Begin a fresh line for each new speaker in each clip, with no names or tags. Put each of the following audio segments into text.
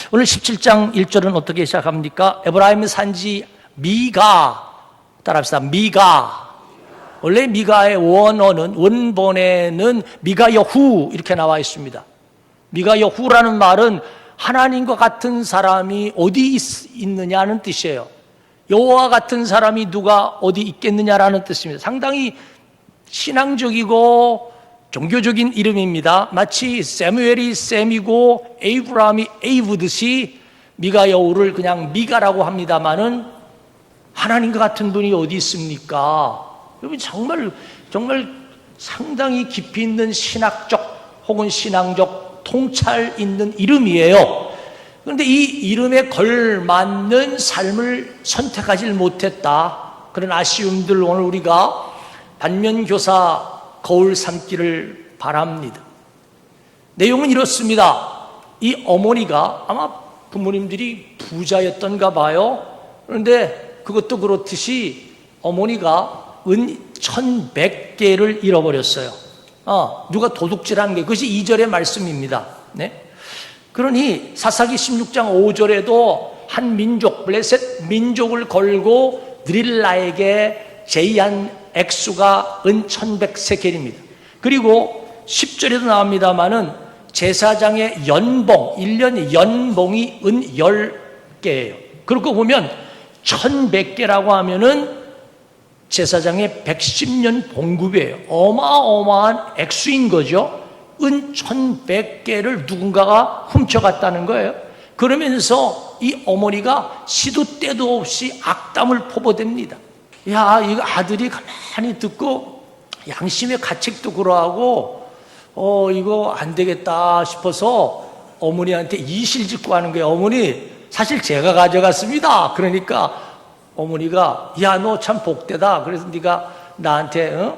오늘 17장 1절은 어떻게 시작합니까? 에브라임의 산지 미가, 따라합시다. 미가. 원래 미가의 원본에는 미가여후 이렇게 나와 있습니다. 미가여후라는 말은 하나님과 같은 사람이 어디 있느냐는 뜻이에요. 여호와 같은 사람이 누가 어디 있겠느냐라는 뜻입니다. 상당히 신앙적이고 종교적인 이름입니다. 마치 세무엘이 셈이고 에이브라함이 에이브듯이 미가여후를 그냥 미가라고 합니다마는 하나님과 같은 분이 어디 있습니까? 여러분 정말 상당히 깊이 있는 신학적 혹은 신앙적 통찰 있는 이름이에요. 그런데 이 이름에 걸맞는 삶을 선택하지 못했다. 그런 아쉬움들 오늘 우리가 반면교사 거울 삼기를 바랍니다. 내용은 이렇습니다. 이 어머니가 아마 부모님들이 부자였던가 봐요. 그런데 그것도 그렇듯이 어머니가 은 1,100개를 잃어버렸어요. 누가 도둑질한 게 그것이 2절의 말씀입니다. 네? 그러니 사사기 16장 5절에도 한 민족, 블레셋 민족을 걸고 드릴라에게 제의한 액수가 은 1,100세겔입니다. 그리고 10절에도 나옵니다마는 제사장의 연봉, 1년 연봉이 은 10개예요. 그렇고 보면 1,100개라고 하면은 제사장의 110년 봉급이에요. 어마어마한 액수인 거죠. 은 1,100개를 누군가가 훔쳐갔다는 거예요. 그러면서 이 어머니가 시도 때도 없이 악담을 퍼부댑니다. 야, 이거 아들이 가만히 듣고 양심의 가책도 그러하고 이거 안 되겠다 싶어서 어머니한테 이실직고 하는 거예요. 어머니, 사실 제가 가져갔습니다. 그러니까 어머니가 야, 너 참 복되다. 그래서 네가 나한테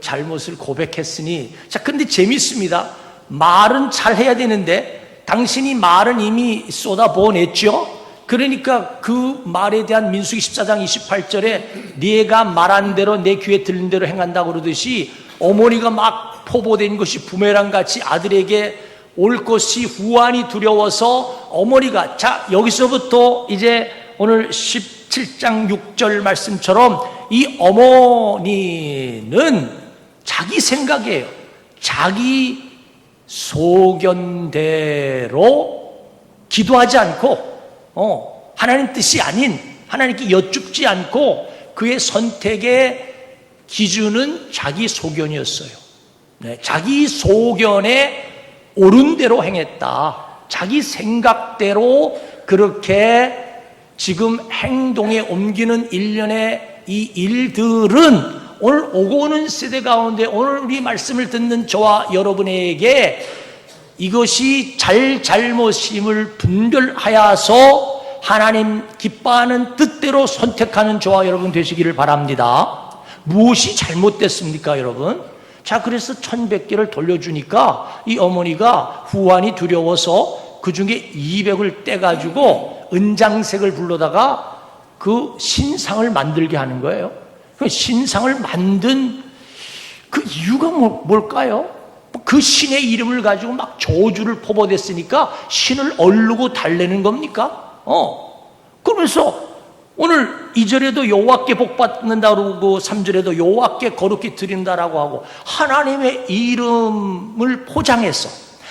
잘못을 고백했으니. 자, 근데 재밌습니다. 말은 잘 해야 되는데 당신이 말은 이미 쏟아부어냈죠. 그러니까 그 말에 대한 민수기 14장 28절에 네가 말한 대로 내 귀에 들린 대로 행한다고 그러듯이 어머니가 막 포보된 것이 부메랑같이 아들에게 올 것이 후환이 두려워서 어머니가, 자, 여기서부터 이제 오늘 17장 6절 말씀처럼 이 어머니는 자기 생각이에요. 자기 소견대로 기도하지 않고 하나님 뜻이 아닌 하나님께 여쭙지 않고 그의 선택의 기준은 자기 소견이었어요. 네, 자기 소견에 옳은 대로 행했다. 자기 생각대로 그렇게 지금 행동에 옮기는 일련의 이 일들은 오늘 오고 오는 세대 가운데 오늘 우리 말씀을 듣는 저와 여러분에게 이것이 잘못임을 분별하여서 하나님 기뻐하는 뜻대로 선택하는 저와 여러분 되시기를 바랍니다. 무엇이 잘못됐습니까, 여러분? 자, 그래서 1,100개를 돌려주니까 이 어머니가 후환이 두려워서 그 중에 200을 떼가지고 은장색을 불러다가 그 신상을 만들게 하는 거예요. 그 신상을 만든 그 이유가 뭘까요? 그 신의 이름을 가지고 막 저주를 퍼부었으니까 신을 얼르고 달래는 겁니까? 그러면서 오늘 2절에도 여호와께 복받는다고 그러고 3절에도 여호와께 거룩히 드린다라고 하고 하나님의 이름을 포장해서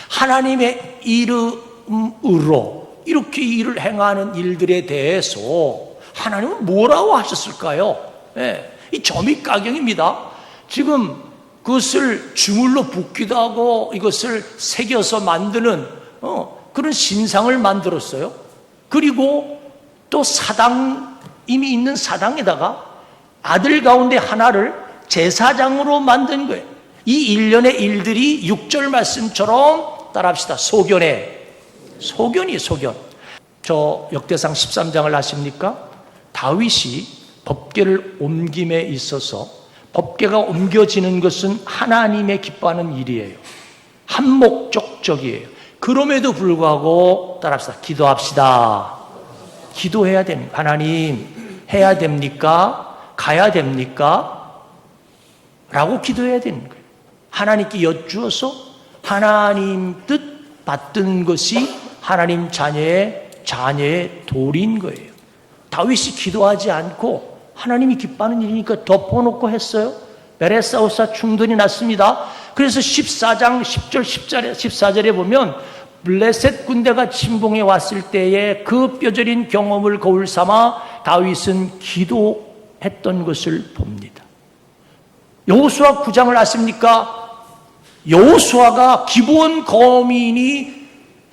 하나님의 이름으로 이렇게 일을 행하는 일들에 대해서 하나님은 뭐라고 하셨을까요? 이 점입가경입니다. 지금 그것을 주물러 붓기도 하고 이것을 새겨서 만드는 그런 신상을 만들었어요. 그리고 또 이미 있는 사당에다가 아들 가운데 하나를 제사장으로 만든 거예요. 이 일련의 일들이 6절 말씀처럼 따라합시다. 소견이 소견. 저 역대상 13장을 아십니까? 다윗이 법궤를 옮김에 있어서 법궤가 옮겨지는 것은 하나님의 기뻐하는 일이에요. 한목적적이에요. 그럼에도 불구하고 따라합시다. 기도합시다. 기도해야 됩니다. 하나님, 해야 됩니까? 가야 됩니까? 라고 기도해야 되는 거예요. 하나님께 여쭈어서 하나님 뜻 받든 것이 하나님 자녀의 도리인 거예요. 다윗이 기도하지 않고 하나님이 기뻐하는 일이니까 덮어놓고 했어요. 베레사우사 충돌이 났습니다. 그래서 14장 10절 14절에 보면 블레셋 군대가 침공해 왔을 때에 그 뼈저린 경험을 거울 삼아 다윗은 기도했던 것을 봅니다. 여호수아 9장을 아십니까? 여호수아가 기브온 거민이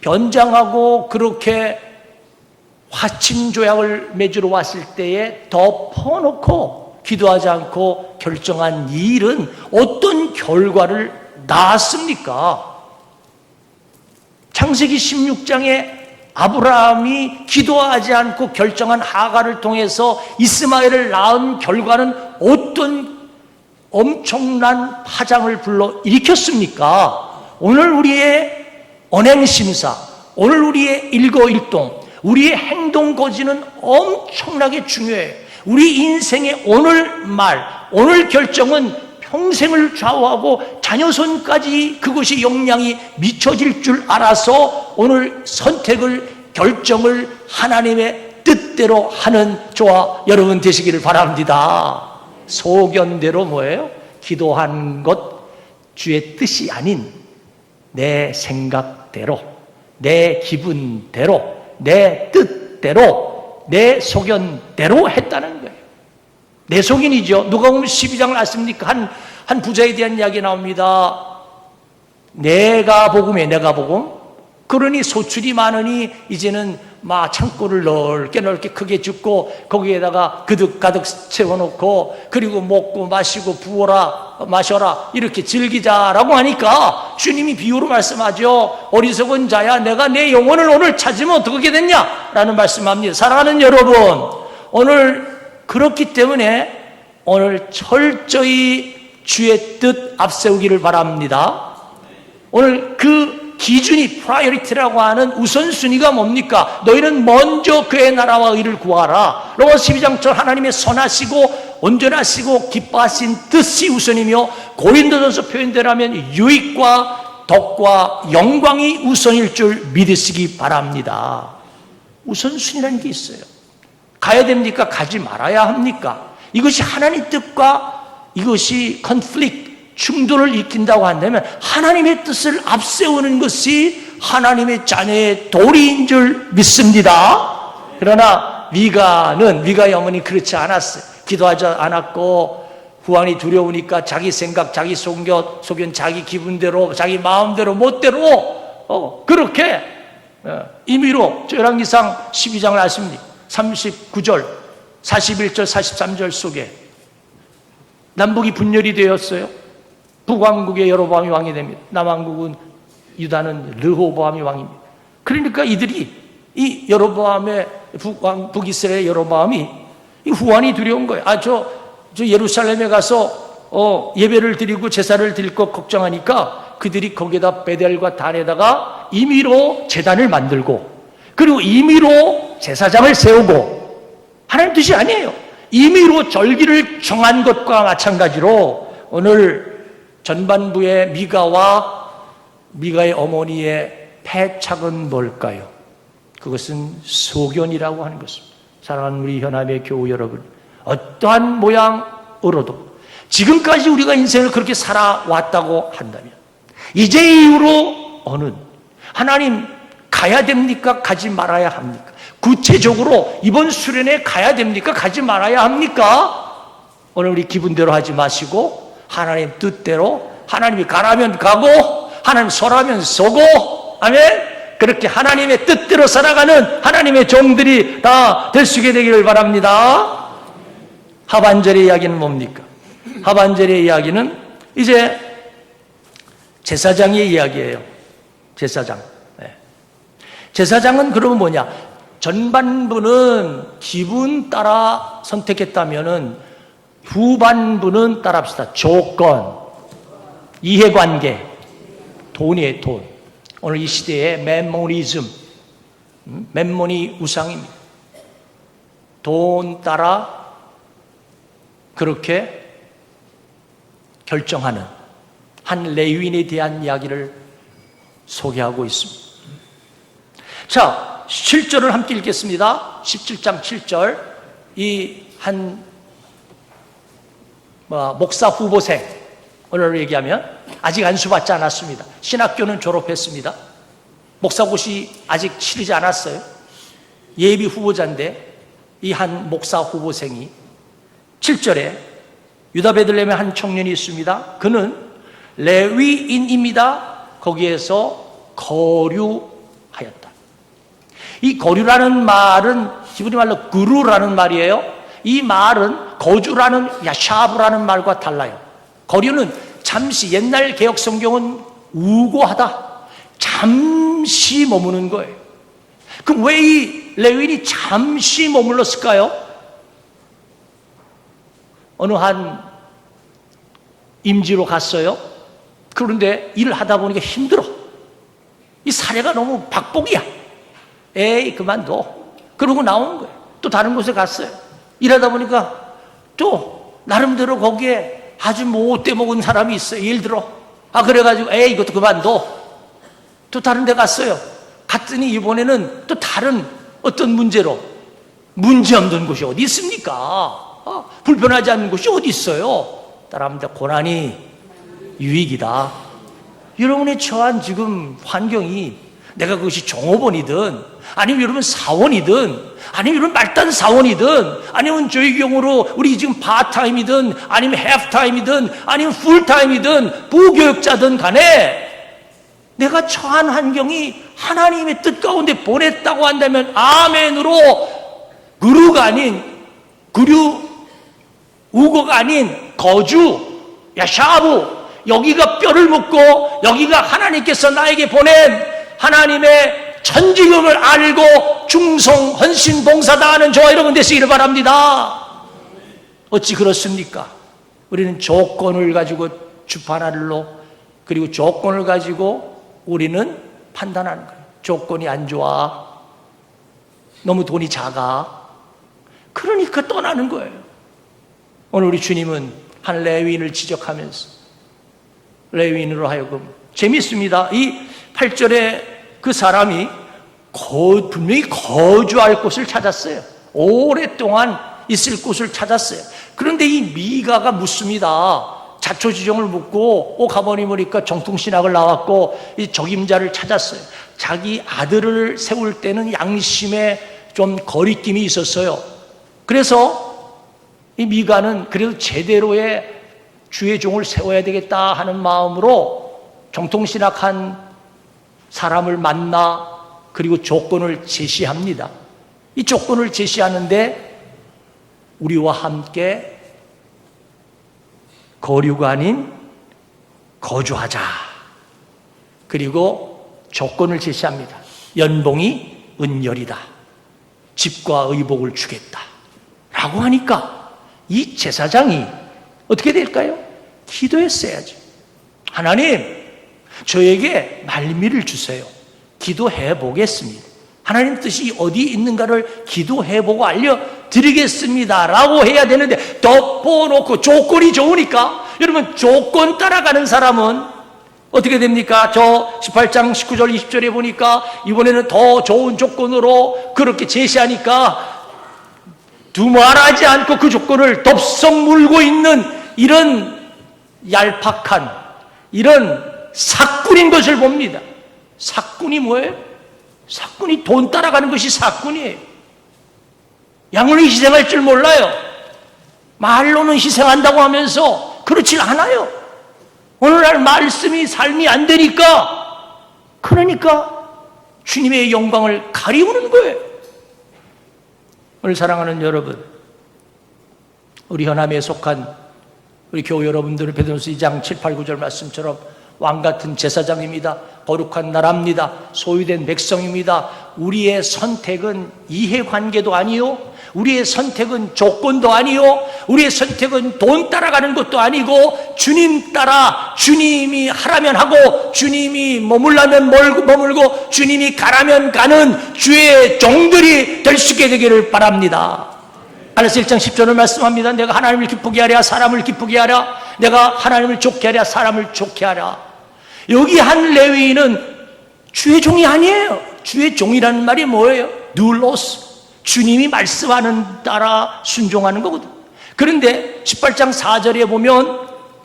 변장하고 그렇게 화친 조약을 맺으러 왔을 때에 덮어놓고 기도하지 않고 결정한 이 일은 어떤 결과를 낳았습니까? 창세기 16장에 아브라함이 기도하지 않고 결정한 하갈을 통해서 이스마엘을 낳은 결과는 어떤 엄청난 파장을 불러 일으켰습니까? 오늘 우리의 언행심사, 오늘 우리의 일거일동, 우리의 행동거지는 엄청나게 중요해요. 우리 인생의 오늘 말, 오늘 결정은 평생을 좌우하고 자녀손까지 그것이 영향이 미쳐질 줄 알아서 오늘 선택을, 결정을 하나님의 뜻대로 하는 저와 여러분 되시기를 바랍니다. 소견대로 뭐예요? 기도한 것 주의 뜻이 아닌 내 생각대로, 내 기분대로, 내 뜻대로, 내 소견대로 했다는 거예요. 내 속인이죠. 누가복음 12장을 아십니까? 한 부자에 대한 이야기 나옵니다. 내가 복음이에요. 내가 복음. 그러니 소출이 많으니 이제는 막 창고를 넓게 크게 짓고 거기에다가 가득 채워놓고 그리고 먹고 마시고 부어라 마셔라 이렇게 즐기자라고 하니까 주님이 비유로 말씀하죠. 어리석은 자야, 내가 내 영혼을 오늘 찾으면 어떻게 됐냐? 라는 말씀합니다. 사랑하는 여러분, 오늘 그렇기 때문에 오늘 철저히 주의 뜻 앞세우기를 바랍니다. 오늘 그 기준이 프라이어리티라고 하는 우선순위가 뭡니까? 너희는 먼저 그의 나라와 의를 구하라. 로마서 12장처럼 하나님의 선하시고 온전하시고 기뻐하신 뜻이 우선이며 고린도전서 표현대로 하면 유익과 덕과 영광이 우선일 줄 믿으시기 바랍니다. 우선순위라는 게 있어요. 가야 됩니까? 가지 말아야 합니까? 이것이 하나님 뜻과 이것이 충돌을 일으킨다고 한다면 하나님의 뜻을 앞세우는 것이 하나님의 자녀의 도리인 줄 믿습니다. 그러나 미가의 어머니 그렇지 않았어요. 기도하지 않았고 후환이 두려우니까 자기 생각, 자기 소견, 자기 기분대로, 자기 마음대로, 멋대로 그렇게 임의로 열왕기상 12장을 아십니까? 39절, 41절, 43절 속에 남북이 분열이 되었어요. 북왕국의 여로보암이 왕이 됩니다. 남왕국은 유다는 르호보암이 왕입니다. 그러니까 이들이 이 여로보암의 북이스라엘의 여로보암이 후환이 두려운 거예요. 저 예루살렘에 가서 예배를 드리고 제사를 드릴 것 걱정하니까 그들이 거기에다 베델과 단에다가 임의로 제단을 만들고 그리고 임의로 제사장을 세우고 하나님 뜻이 아니에요. 임의로 절기를 정한 것과 마찬가지로 오늘 전반부의 미가의 어머니의 패착은 뭘까요? 그것은 소견이라고 하는 것입니다. 사랑하는 우리 현암의 교우 여러분, 어떠한 모양으로도 지금까지 우리가 인생을 그렇게 살아왔다고 한다면 이제 이후로 하나님 가야 됩니까? 가지 말아야 합니까? 구체적으로 이번 수련회 가야 됩니까? 가지 말아야 합니까? 오늘 우리 기분대로 하지 마시고 하나님 뜻대로 하나님이 가라면 가고 하나님 서라면 서고 아멘. 그렇게 하나님의 뜻대로 살아가는 하나님의 종들이 다 될 수 있게 되기를 바랍니다. 하반절의 이야기는 뭡니까? 하반절의 이야기는 이제 제사장의 이야기예요. 제사장. 제사장은 그러면 뭐냐? 전반부는 기분 따라 선택했다면은 후반부는 따라합시다. 조건, 이해관계, 돈이에요, 돈. 오늘 이 시대의 멤모니즘, 멤모니 우상입니다. 돈 따라 그렇게 결정하는 한 레위인에 대한 이야기를 소개하고 있습니다. 자, 7절을 함께 읽겠습니다. 17장 7절. 목사 후보생, 오늘 얘기하면 아직 안수받지 않았습니다. 신학교는 졸업했습니다. 목사고시 아직 치르지 않았어요. 예비 후보자인데 이 한 목사 후보생이 7절에 유다 베들레헴에 한 청년이 있습니다. 그는 레위인입니다. 거기에서 거류하였다. 이 거류라는 말은 히브리 말로 그루라는 말이에요. 이 말은 거주라는 야샤브라는 말과 달라요. 거류는 잠시, 옛날 개혁 성경은 우고하다, 잠시 머무는 거예요. 그럼 왜 이 레위인이 잠시 머물렀을까요? 어느 한 임지로 갔어요. 그런데 일을 하다 보니까 힘들어. 이 사례가 너무 박복이야. 에이, 그만둬. 그러고 나오는 거예요. 또 다른 곳에 갔어요. 일하다 보니까 또 나름대로 거기에 아주 못돼 먹은 사람이 있어요. 예를 들어. 그래가지고 에이, 이것도 그만둬. 또 다른 데 갔어요. 갔더니 이번에는 또 다른 어떤 문제로, 문제 없는 곳이 어디 있습니까? 불편하지 않는 곳이 어디 있어요? 따라합니다. 고난이 유익이다. 여러분의 처한 지금 환경이, 내가 그것이 종업원이든 아니면 여러분 사원이든 아니면 여러분 말단 사원이든 아니면 저희 경우로 우리 지금 파타임이든 아니면 해프타임이든 아니면 풀타임이든 부교육자든 간에 내가 처한 환경이 하나님의 뜻 가운데 보냈다고 한다면 아멘으로 그루가 아닌 우고가 아닌 거주, 야샤브, 여기가 뼈를 묻고 여기가 하나님께서 나에게 보낸 하나님의 천지금을 알고 충성, 헌신, 봉사다하는 저와 여러분 되시기를 바랍니다. 어찌 그렇습니까? 우리는 조건을 가지고 주판하늘로, 그리고 조건을 가지고 우리는 판단하는 거예요. 조건이 안 좋아, 너무 돈이 작아, 그러니까 떠나는 거예요. 오늘 우리 주님은 한 레위인을 지적하면서 레위인으로 하여금, 재밌습니다. 이 8절에 그 사람이 분명히 거주할 곳을 찾았어요. 오랫동안 있을 곳을 찾았어요. 그런데 이 미가가 묻습니다. 자초지종을 묻고 가보니 보니까 정통신학을 나왔고 이 적임자를 찾았어요. 자기 아들을 세울 때는 양심에 좀 거리낌이 있었어요. 그래서 이 미가는 그래도 제대로의 주의 종을 세워야 되겠다 하는 마음으로 정통신학한 사람을 만나 그리고 조건을 제시합니다. 이 조건을 제시하는데 우리와 함께 거류가 아닌 거주하자. 그리고 조건을 제시합니다. 연봉이 은열이다. 집과 의복을 주겠다. 라고 하니까 이 제사장이 어떻게 될까요? 기도했어야죠. 하나님, 저에게 말미를 주세요. 기도해 보겠습니다. 하나님 뜻이 어디 있는가를 기도해 보고 알려드리겠습니다 라고 해야 되는데 덮어놓고 조건이 좋으니까, 여러분 조건 따라가는 사람은 어떻게 됩니까? 저 18장 19절 20절에 보니까 이번에는 더 좋은 조건으로 그렇게 제시하니까 두말하지 않고 그 조건을 덥석 물고 있는 이런 얄팍한, 이런 사꾼인 것을 봅니다. 사꾼이 뭐예요? 사꾼이 돈 따라가는 것이 사꾼이에요. 양을 희생할 줄 몰라요. 말로는 희생한다고 하면서 그렇지 않아요. 오늘날 말씀이 삶이 안 되니까, 그러니까 주님의 영광을 가리우는 거예요. 오늘 사랑하는 여러분, 우리 현암에 속한 우리 교우 여러분들은 베드로서 2장 7, 8, 9절 말씀처럼 왕같은 제사장입니다. 거룩한 나라입니다. 소유된 백성입니다. 우리의 선택은 이해관계도 아니요, 우리의 선택은 조건도 아니요, 우리의 선택은 돈 따라가는 것도 아니고 주님 따라, 주님이 하라면 하고 주님이 머물라면 머물고 주님이 가라면 가는 주의 종들이 될 수 있게 되기를 바랍니다. 안에서 1장 10절을 말씀합니다. 내가 하나님을 기쁘게 하랴 사람을 기쁘게 하랴, 내가 하나님을 좋게 하랴 사람을 좋게 하랴. 여기 한 레위인은 주의 종이 아니에요. 주의 종이라는 말이 뭐예요? 누로스. 주님이 말씀하는 따라 순종하는 거거든. 그런데 18장 4절에 보면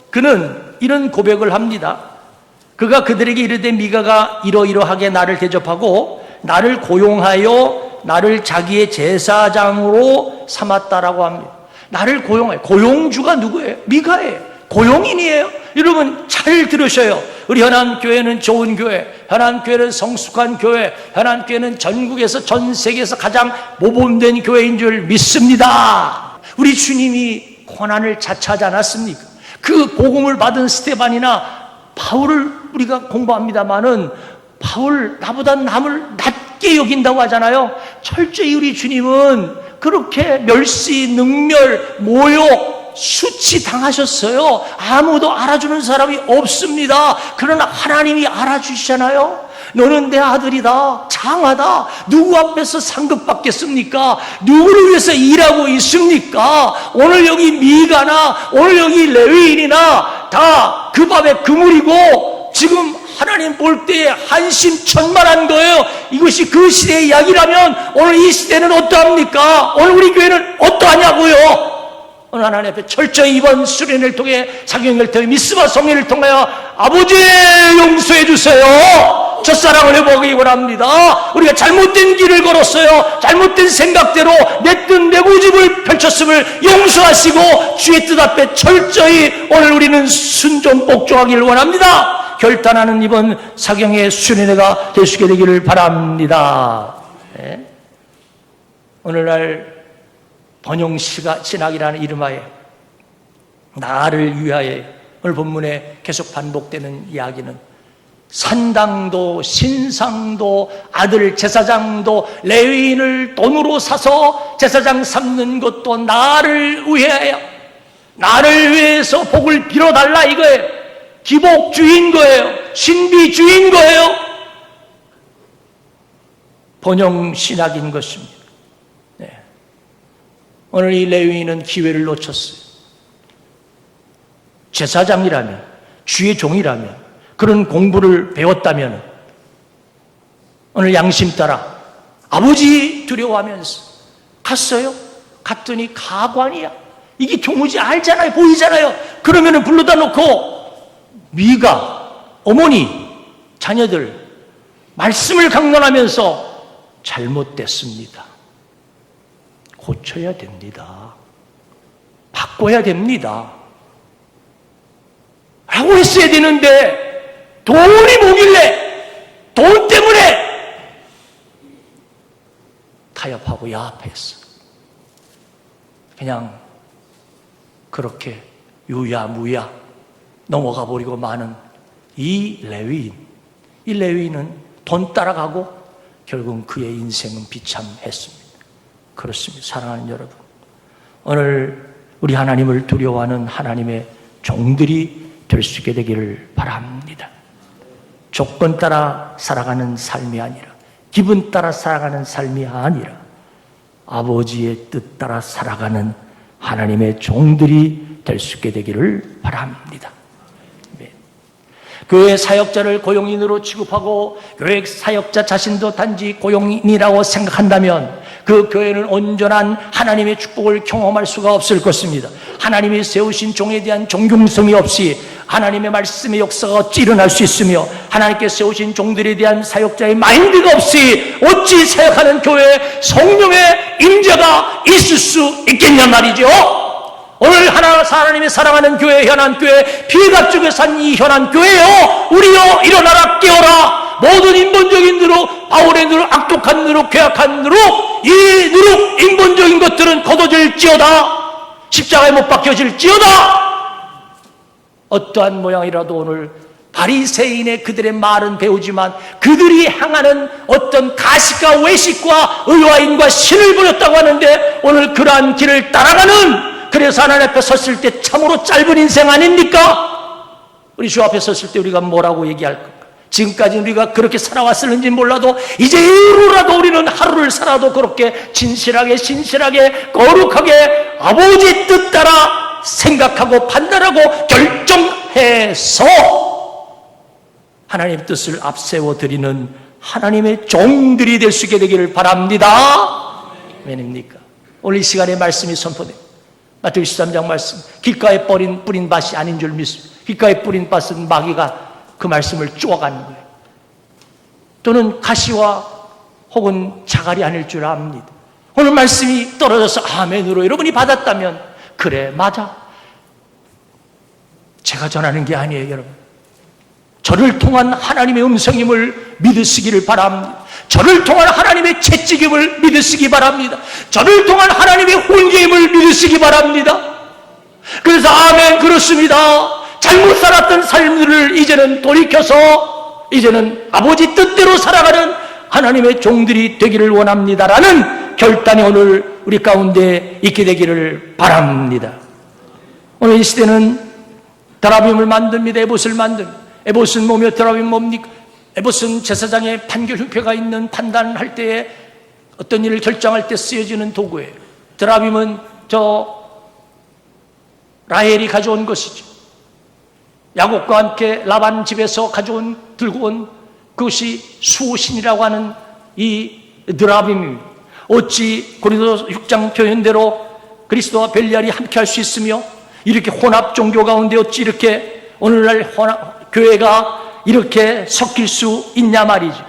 그는 이런 고백을 합니다. 그가 그들에게 이르되 미가가 이러이러하게 나를 대접하고 나를 고용하여 나를 자기의 제사장으로 삼았다라고 합니다. 나를 고용하여. 고용주가 누구예요? 미가예요. 고용인이에요. 여러분 잘 들으셔요. 우리 현안교회는 좋은 교회, 현안교회는 성숙한 교회, 현안교회는 전국에서 전 세계에서 가장 모범된 교회인 줄 믿습니다. 우리 주님이 고난을 자처하지 않았습니까? 그 복음을 받은 스데반이나 바울을 우리가 공부합니다마는 바울 나보다 남을 낮게 여긴다고 하잖아요. 철저히 우리 주님은 그렇게 멸시, 능멸, 모욕, 수치 당하셨어요. 아무도 알아주는 사람이 없습니다. 그러나 하나님이 알아주시잖아요. 너는 내 아들이다. 장하다. 누구 앞에서 상급 받겠습니까? 누구를 위해서 일하고 있습니까? 오늘 여기 미가나 오늘 여기 레위인이나 다 그 밥에 그물이고 지금 하나님 볼 때에 한심천만한 거예요. 이것이 그 시대의 이야기라면 오늘 이 시대는 어떠합니까? 오늘 우리 교회는 어떠하냐고요? 오늘 하나님 앞에 철저히 이번 수련을 통해 사경을 통해 미스바 성례를 통하여 아버지 용서해 주세요. 첫사랑을 회복하기 원합니다. 우리가 잘못된 길을 걸었어요. 잘못된 생각대로 내 뜻 내 고집을 펼쳤음을 용서하시고 주의 뜻 앞에 철저히 오늘 우리는 순종 복종하기를 원합니다. 결단하는 이번 사경의 수련회가 되시게 되기를 바랍니다. 네. 오늘날 번영신학이라는 이름하에 나를 위하여 오늘 본문에 계속 반복되는 이야기는 산당도 신상도 아들 제사장도 레위인을 돈으로 사서 제사장 삼는 것도 나를 위하여 나를 위해서 복을 빌어달라 이거예요. 기복주의인 거예요. 신비주의인 거예요. 번영신학인 것입니다. 네. 오늘 이 레위인은 기회를 놓쳤어요. 제사장이라면 주의 종이라면 그런 공부를 배웠다면 오늘 양심 따라 아버지 두려워하면서 갔어요. 갔더니 가관이야. 이게 교무지 알잖아요. 보이잖아요. 그러면은 불러다 놓고 미가 어머니 자녀들 말씀을 강론하면서 잘못됐습니다. 고쳐야 됩니다. 바꿔야 됩니다. 라고 했어야 되는데 돈이 뭐길래 돈 때문에 타협하고 야합했어. 그냥 그렇게 유야무야 넘어가 버리고 마는 이 레위인. 이 레위인은 돈 따라가고 결국은 그의 인생은 비참했습니다. 그렇습니다. 사랑하는 여러분, 오늘 우리 하나님을 두려워하는 하나님의 종들이 될 수 있게 되기를 바랍니다. 조건 따라 살아가는 삶이 아니라 기분 따라 살아가는 삶이 아니라 아버지의 뜻 따라 살아가는 하나님의 종들이 될 수 있게 되기를 바랍니다. 교회 사역자를 고용인으로 취급하고 교회 사역자 자신도 단지 고용인이라고 생각한다면 그 교회는 온전한 하나님의 축복을 경험할 수가 없을 것입니다. 하나님이 세우신 종에 대한 존경성이 없이 하나님의 말씀의 역사가 어찌 일어날 수 있으며 하나님께 세우신 종들에 대한 사역자의 마인드가 없이 어찌 사역하는 교회에 성령의 임재가 있을 수 있겠냐 말이죠. 오늘 하나님의 사랑하는 교회 현안교회 피해가 쪽에 산 이 현안교회요, 우리요 일어나라 깨어라. 모든 인본적인 누룩, 바울의 누룩, 악독한 누룩, 괴악한 누룩, 이 누룩 인본적인 것들은 걷어질지어다. 십자가에 못 박혀질지어다. 어떠한 모양이라도 오늘 바리새인의 그들의 말은 배우지만 그들이 향하는 어떤 가식과 외식과 의화인과 신을 부렸다고 하는데 오늘 그러한 길을 따라가는, 그래서 하나님 앞에 섰을 때 참으로 짧은 인생 아닙니까? 우리 주 앞에 섰을 때 우리가 뭐라고 얘기할까? 지금까지 우리가 그렇게 살아왔을는지 몰라도 이제 이후로라도 우리는 하루를 살아도 그렇게 진실하게 신실하게 거룩하게 아버지 뜻 따라 생각하고 판단하고 결정해서 하나님의 뜻을 앞세워 드리는 하나님의 종들이 될 수 있게 되기를 바랍니다. 왜입니까? 오늘 이 시간에 말씀이 선포됩니다. 마태복음 13장 말씀, 길가에 뿌린 밭이 아닌 줄 믿습니다. 길가에 뿌린 밭은 마귀가 그 말씀을 쪼아가는 거예요. 또는 가시와 혹은 자갈이 아닐 줄 압니다. 오늘 말씀이 떨어져서 아멘으로 여러분이 받았다면 그래, 맞아. 제가 전하는 게 아니에요, 여러분. 저를 통한 하나님의 음성임을 믿으시기를 바랍니다. 저를 통한 하나님의 채찍임을 믿으시기 바랍니다. 저를 통한 하나님의 훈계임을 믿으시기 바랍니다. 그래서 아멘, 그렇습니다. 잘못 살았던 삶들을 이제는 돌이켜서 이제는 아버지 뜻대로 살아가는 하나님의 종들이 되기를 원합니다라는 결단이 오늘 우리 가운데 있게 되기를 바랍니다. 오늘 이 시대는 드라빔을 만듭니다. 에봇을 만듭니다. 에봇은 뭐며 드라빔 뭡니까? 에봇은 제사장의 판결 흉표가 있는 판단할 때에 어떤 일을 결정할 때 쓰여지는 도구예요. 드라빔은 라헬이 가져온 것이죠. 야곱과 함께 라반 집에서 들고 온 그것이 수호신이라고 하는 이 드라빔입니다. 어찌 고린도 6장 표현대로 그리스도와 벨리알이 함께 할 수 있으며 이렇게 혼합 종교 가운데 어찌 이렇게 오늘날 교회가 이렇게 섞일 수 있냐 말이죠.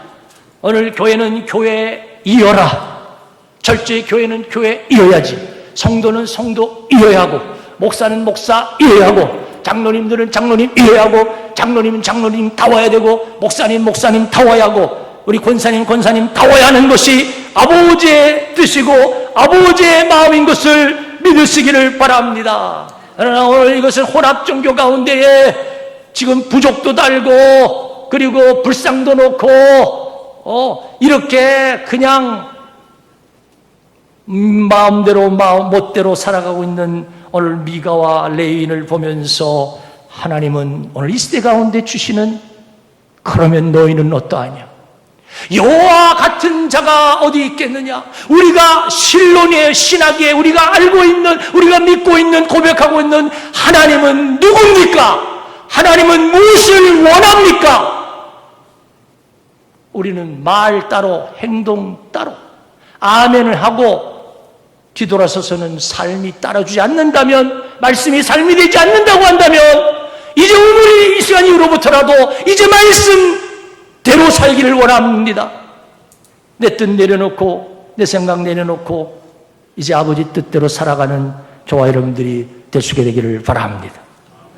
오늘 교회는 교회이어라. 철저히 교회는 교회이어야지. 성도는 성도이어야 하고, 목사는 목사이어야 하고, 장로님들은 장로님이어야 하고, 장로님은 장로님다워야 되고, 목사님 목사님다워야 하고, 우리 권사님 권사님다워야 하는 것이 아버지의 뜻이고 아버지의 마음인 것을 믿으시기를 바랍니다. 그러나 오늘 이것은 혼합 종교 가운데에 지금 부족도 달고 그리고 불상도 놓고 이렇게 그냥 마음대로 멋대로 살아가고 있는 오늘 미가와 레위인을 보면서 하나님은 오늘 이 시대 가운데 주시는 그러면 너희는 어떠하냐? 여호와 같은 자가 어디 있겠느냐? 우리가 신론의 신학에 우리가 알고 있는, 우리가 믿고 있는, 고백하고 있는 하나님은 누굽니까? 하나님은 무엇을 원합니까? 우리는 말 따로 행동 따로 아멘을 하고 뒤돌아서서는 삶이 따라주지 않는다면, 말씀이 삶이 되지 않는다고 한다면 이제 오늘 이 시간 이후로부터라도 이제 말씀대로 살기를 원합니다. 내 뜻 내려놓고 내 생각 내려놓고 이제 아버지 뜻대로 살아가는 저와 여러분들이 될 수 있게 되기를 바랍니다.